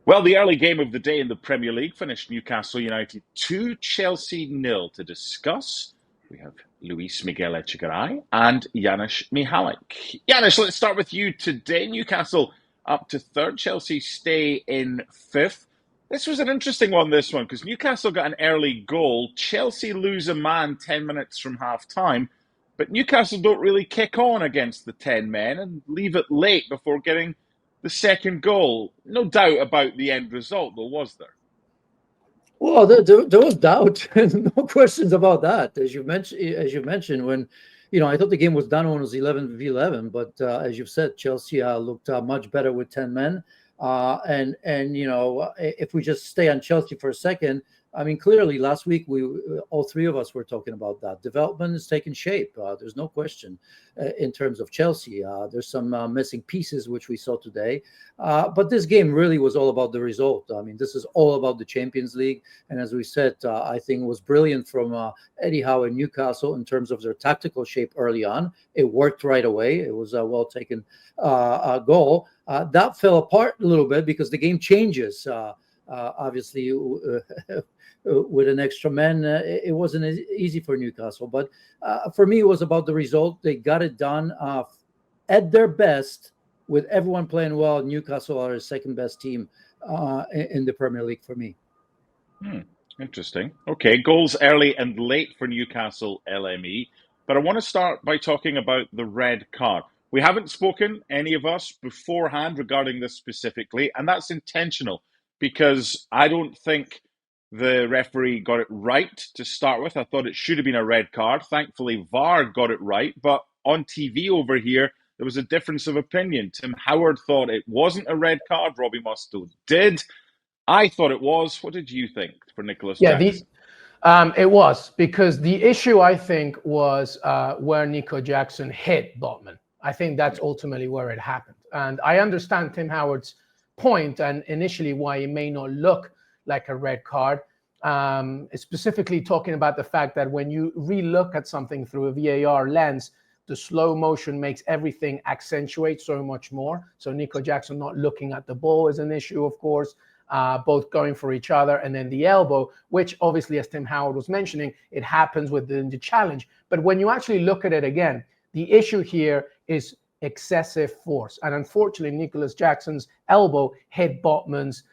Well, the early game of the day in the Premier League finished Newcastle United 2, Chelsea 0. To discuss, we have Luis Miguel Echegaray and Janusz Mihevc. Janusz, let's start with you today. Newcastle up to third, Chelsea stay in fifth. This was an interesting one, this one, because Newcastle got an early goal. Chelsea lose a man 10 minutes from half-time, but Newcastle don't really kick on against the 10 men and leave it late before getting the second goal. No doubt about the end result, though, was there? Well, there was doubt, no questions about that. As you mentioned, when I thought the game was done when it was 11v11, but as you've said, Chelsea looked much better with 10 men. And if we just stay on Chelsea for a second, I mean, clearly last week all three of us were talking about that. Development is taking shape. There's no question in terms of Chelsea. There's some missing pieces, which we saw today. But this game really was all about the result. I mean, this is all about the Champions League. And as we said, I think it was brilliant from Eddie Howe and Newcastle in terms of their tactical shape early on. It worked right away. It was a well-taken goal. That fell apart a little bit because the game changes. Obviously, with an extra man, it wasn't as easy for Newcastle. But for me, it was about the result. They got it done at their best with everyone playing well. Newcastle are the second best team in the Premier League for me. Interesting. Okay, goals early and late for Newcastle LME. But I want to start by talking about the red card. We haven't spoken, any of us, beforehand regarding this specifically, and that's intentional because I don't think the referee got it right to start with. I thought it should have been a red card. Thankfully, VAR got it right, but on TV over here, there was a difference of opinion. Tim Howard thought it wasn't a red card. Robbie Mustoe did. I thought it was. What did you think for Nicolas Jackson? It was, because the issue, I think, was where Nico Jackson hit Botman. I think that's ultimately where it happened. And I understand Tim Howard's point and initially why it may not look like a red card, specifically talking about the fact that when you re-look at something through a VAR lens, the slow motion makes everything accentuate so much more. So Nico Jackson not looking at the ball is an issue, of course, both going for each other, and then the elbow, which obviously, as Tim Howard was mentioning, it happens within the challenge. But when you actually look at it again, the issue here is excessive force. And unfortunately, Nicolas Jackson's elbow hit Botman's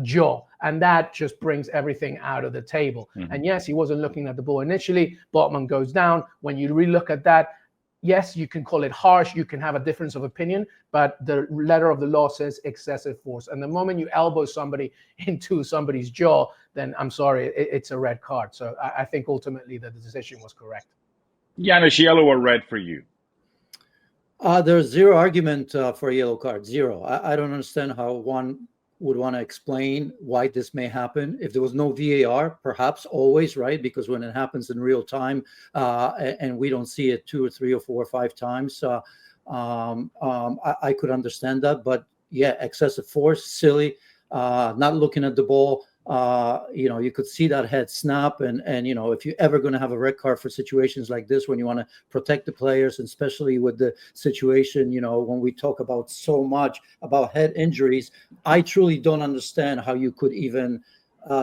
jaw. And that just brings everything out of the table. And yes, he wasn't looking at the ball initially. Botman goes down. When you relook at that, yes, you can call it harsh. You can have a difference of opinion. But the letter of the law says excessive force. And the moment you elbow somebody into somebody's jaw, then I'm sorry, it's a red card. So I think ultimately that the decision was correct. Janusz, yellow or red for you? There's zero argument for a yellow card. Zero. I don't understand how one would want to explain why this may happen. If there was no VAR, perhaps always, right? Because when it happens in real time and we don't see it 2 or 3 or 4 or 5 times, I could understand that. But yeah, excessive force, silly, not looking at the ball. You could see that head snap, and if you're ever going to have a red card for situations like this, when you want to protect the players, and especially with the situation, when we talk about so much about head injuries, I truly don't understand how you could even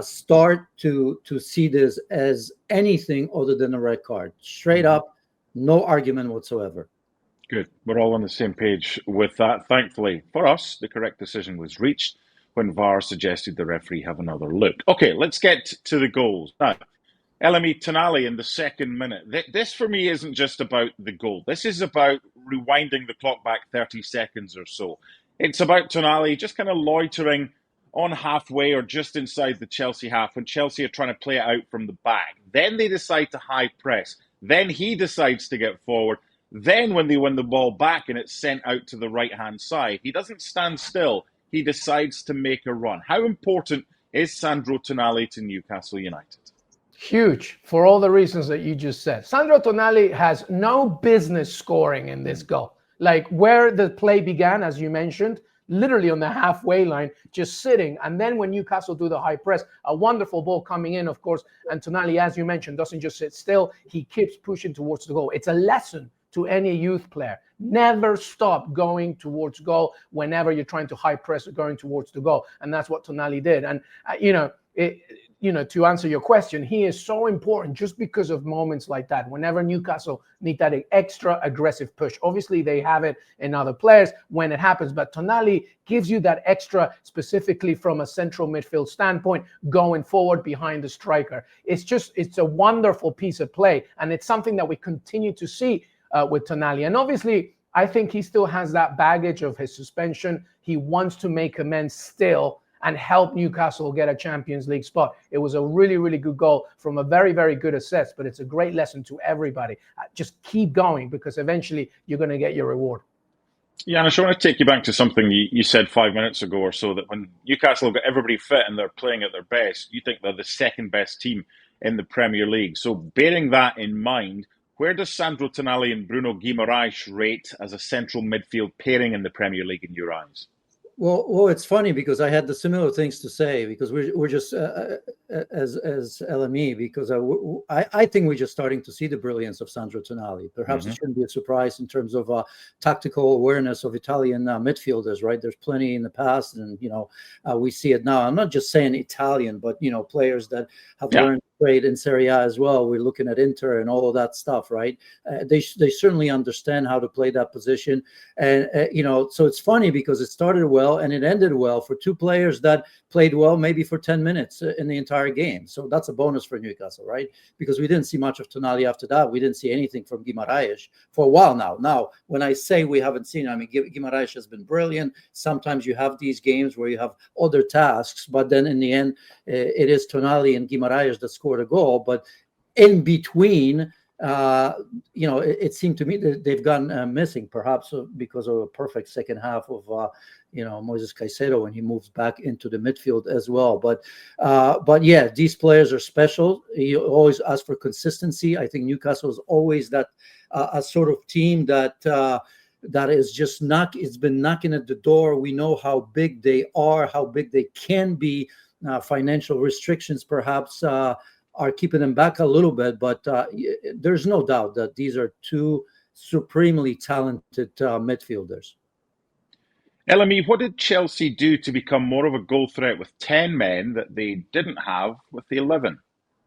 start to see this as anything other than a red card. Straight up, no argument whatsoever. Good. We're all on the same page with that. Thankfully for us, the correct decision was reached when VAR suggested the referee have another look. Okay, let's get to the goals. Now, LME Tonali in the second minute. This for me isn't just about the goal. This is about rewinding the clock back 30 seconds or so. It's about Tonali just kind of loitering on halfway or just inside the Chelsea half when Chelsea are trying to play it out from the back. Then they decide to high press. Then he decides to get forward. Then when they win the ball back and it's sent out to the right-hand side, he doesn't stand still. He decides to make a run. How important is Sandro Tonali to Newcastle United? Huge, for all the reasons that you just said. Sandro Tonali has no business scoring in this goal. Like where the play began, as you mentioned, literally on the halfway line, just sitting. And then when Newcastle do the high press, a wonderful ball coming in, of course. And Tonali, as you mentioned, doesn't just sit still. He keeps pushing towards the goal. It's a lesson to any youth player. Never stop going towards goal whenever you're trying to high press or going towards the goal. And that's what Tonali did. And, to answer your question, he is so important just because of moments like that. Whenever Newcastle need that extra aggressive push, obviously they have it in other players when it happens, but Tonali gives you that extra specifically from a central midfield standpoint, going forward behind the striker. It's a wonderful piece of play, and it's something that we continue to see with Tonali. And obviously, I think he still has that baggage of his suspension. He wants to make amends still and help Newcastle get a Champions League spot. It was a really, really good goal from a very, very good assist, but it's a great lesson to everybody. Just keep going, because eventually you're going to get your reward. Janusz, I want to take you back to something you said 5 minutes ago or so, that when Newcastle have got everybody fit and they're playing at their best, you think they're the second best team in the Premier League. So bearing that in mind, where does Sandro Tonali and Bruno Guimaraes rate as a central midfield pairing in the Premier League in your eyes? Well, it's funny because I had the similar things to say, because we're just as LME, because I think we're just starting to see the brilliance of Sandro Tonali. Perhaps it shouldn't be a surprise in terms of tactical awareness of Italian midfielders, right? There's plenty in the past, and we see it now. I'm not just saying Italian, but players that have learned trade in Serie A as well. We're looking at Inter and all of that stuff, right? They certainly understand how to play that position, and so it's funny because it started well and it ended well for two players that played well maybe for 10 minutes in the entire game. So that's a bonus for Newcastle, right? Because we didn't see much of Tonali after that. We didn't see anything from Guimaraes for a while now. Now, when I say we haven't seen, I mean, Guimaraes has been brilliant. Sometimes you have these games where you have other tasks, but then in the end, it is Tonali and Guimaraes that scored a goal. But in between, it seemed to me that they've gone missing, perhaps because of a perfect second half of Moises Caicedo when he moves back into the midfield as well. But yeah, these players are special. You always ask for consistency. I think Newcastle is always that a sort of team that is just it's been knocking at the door. We know how big they are, how big they can be. Financial restrictions perhaps are keeping them back a little bit, but there's no doubt that these are two supremely talented midfielders. LME, what did Chelsea do to become more of a goal threat with 10 men that they didn't have with the 11?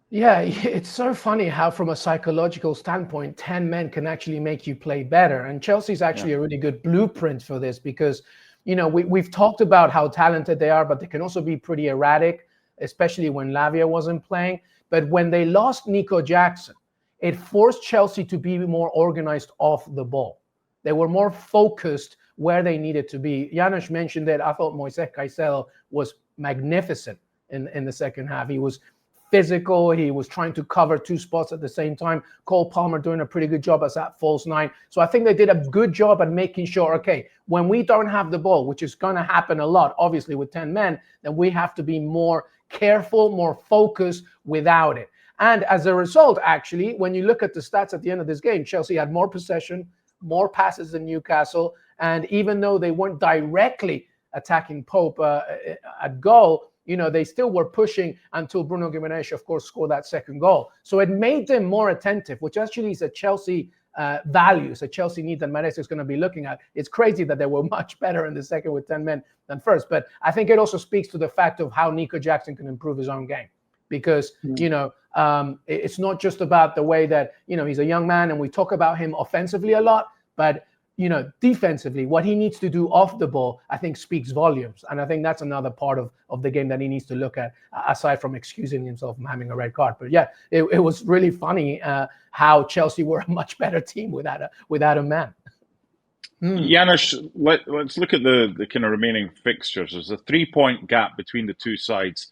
Yeah, it's so funny how from a psychological standpoint, 10 men can actually make you play better. And Chelsea's actually a really good blueprint for this, because, we've talked about how talented they are, but they can also be pretty erratic, especially when Lavia wasn't playing. But when they lost Nico Jackson, it forced Chelsea to be more organized off the ball. They were more focused where they needed to be. Janusz mentioned that. I thought Moises Caicedo was magnificent in the second half. He was physical. He was trying to cover two spots at the same time. Cole Palmer doing a pretty good job as that false nine. So I think they did a good job at making sure, okay, when we don't have the ball, which is going to happen a lot, obviously with 10 men, then we have to be more careful, more focused without it. And as a result, actually, when you look at the stats at the end of this game, Chelsea had more possession, more passes than Newcastle. And even though they weren't directly attacking Pope at goal, they still were pushing until Bruno Guimaraes, of course, scored that second goal. So it made them more attentive, which actually is a Chelsea value, a Chelsea need that Mahrez is going to be looking at. It's crazy that they were much better in the second with 10 men than first. But I think it also speaks to the fact of how Nico Jackson can improve his own game. Because, it's not just about the way that, he's a young man and we talk about him offensively a lot, but defensively, what he needs to do off the ball, I think speaks volumes. And I think that's another part of the game that he needs to look at, aside from excusing himself from having a red card. But yeah, it was really funny how Chelsea were a much better team without a man. Janusz, let's look at the kind of remaining fixtures. There's a 3-point gap between the two sides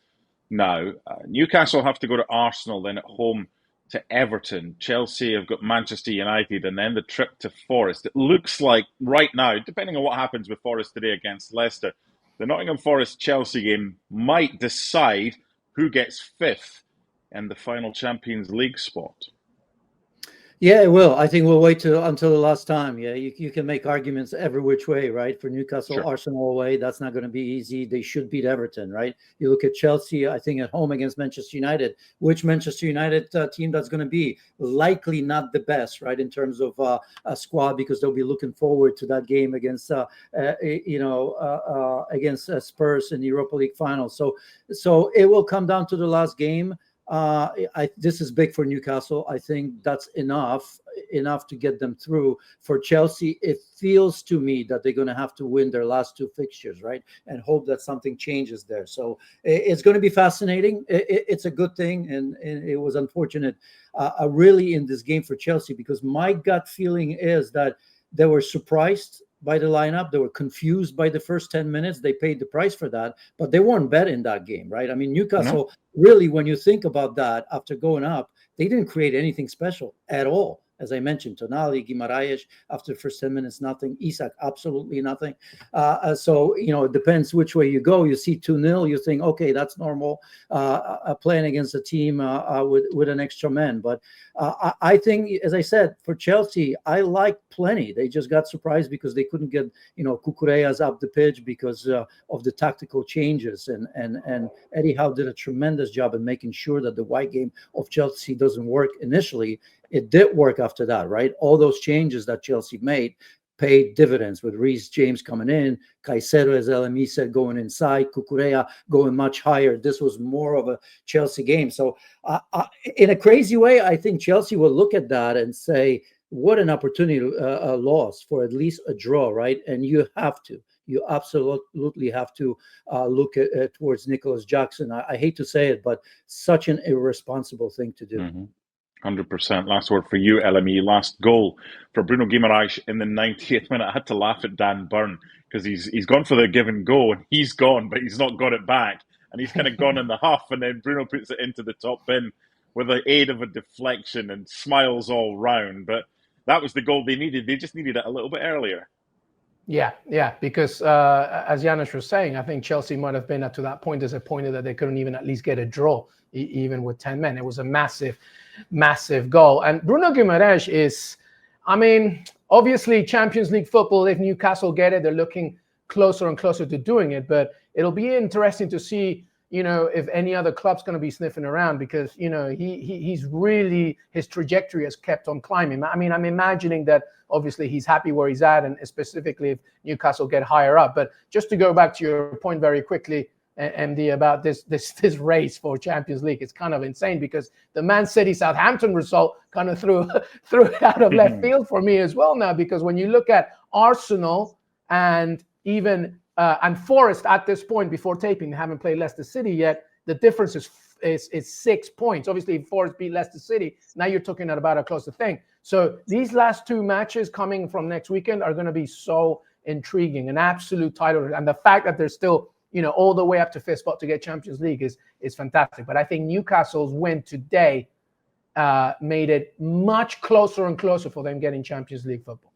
now. Newcastle have to go to Arsenal, then at home to Everton. Chelsea have got Manchester United and then the trip to Forest. It looks like right now, depending on what happens with Forest today against Leicester, the Nottingham Forest-Chelsea game might decide who gets fifth in the final Champions League spot. Yeah, it will. I think we'll wait until the last time. Yeah, you can make arguments every which way, right? For Newcastle, Sure. Arsenal away, that's not going to be easy. They should beat Everton, right? You look at Chelsea, I think at home against Manchester United. Which Manchester United team that's going to be? Likely not the best, right, in terms of a squad, because they'll be looking forward to that game against, against Spurs in the Europa League final. So it will come down to the last game. This is big for Newcastle. I think that's enough to get them through. For Chelsea, it feels to me that they're going to have to win their last two fixtures, right, and hope that something changes there. So it's going to be fascinating. It's a good thing, and it was unfortunate, really, in this game for Chelsea, because my gut feeling is that they were surprised by the lineup. They were confused by the first 10 minutes. They paid the price for that, but they weren't bet in that game, right? I mean, Newcastle, really, when you think about that, after going up, they didn't create anything special at all. As I mentioned, Tonali, Guimaraes, after the first 10 minutes, nothing. Isak, absolutely nothing. So, it depends which way you go. You see 2-0, you think, okay, that's normal, playing against a team with an extra man. But I think, as I said, for Chelsea, I like plenty. They just got surprised because they couldn't get, Cucurella's up the pitch because of the tactical changes. And Eddie Howe did a tremendous job in making sure that the white game of Chelsea doesn't work initially. It did work after that, right? All those changes that Chelsea made paid dividends, with Reece James coming in, Caicedo, as LME said, going inside, Cucurella going much higher. This was more of a Chelsea game. So in a crazy way, I think Chelsea will look at that and say, what an opportunity lost for at least a draw, right? And you absolutely have to look towards Nicolas Jackson. I hate to say it, but such an irresponsible thing to do. Mm-hmm. 100%. Last word for you, LME. Last goal for Bruno Guimaraes in the 90th minute. I had to laugh at Dan Burn because he's gone for the give and go, and he's gone, but he's not got it back. And he's kind of gone in the huff, and then Bruno puts it into the top bin with the aid of a deflection and smiles all round. But that was the goal they needed. They just needed it a little bit earlier. Yeah, because as Janusz was saying, I think Chelsea might have been to that point disappointed that they couldn't even at least get a draw, even with 10 men. It was a massive goal. And Bruno Guimaraes is, obviously Champions League football, if Newcastle get it, they're looking closer and closer to doing it. But it'll be interesting to see, if any other club's going to be sniffing around, because, he's really, his trajectory has kept on climbing. I'm imagining that obviously he's happy where he's at, and specifically if Newcastle get higher up. But just to go back to your point very quickly, MD, about this race for Champions League, it's kind of insane, because the Man City Southampton result kind of threw it out of left field for me as well now, because when you look at Arsenal and even and Forest at this point before taping, they haven't played Leicester City yet, the difference is 6 points. Obviously, if Forest beat Leicester City, now you're talking about a closer thing. So these last two matches coming from next weekend are going to be so intriguing, an absolute title, and the fact that they're still all the way up to fifth spot to get Champions League is fantastic. But I think Newcastle's win today made it much closer and closer for them getting Champions League football.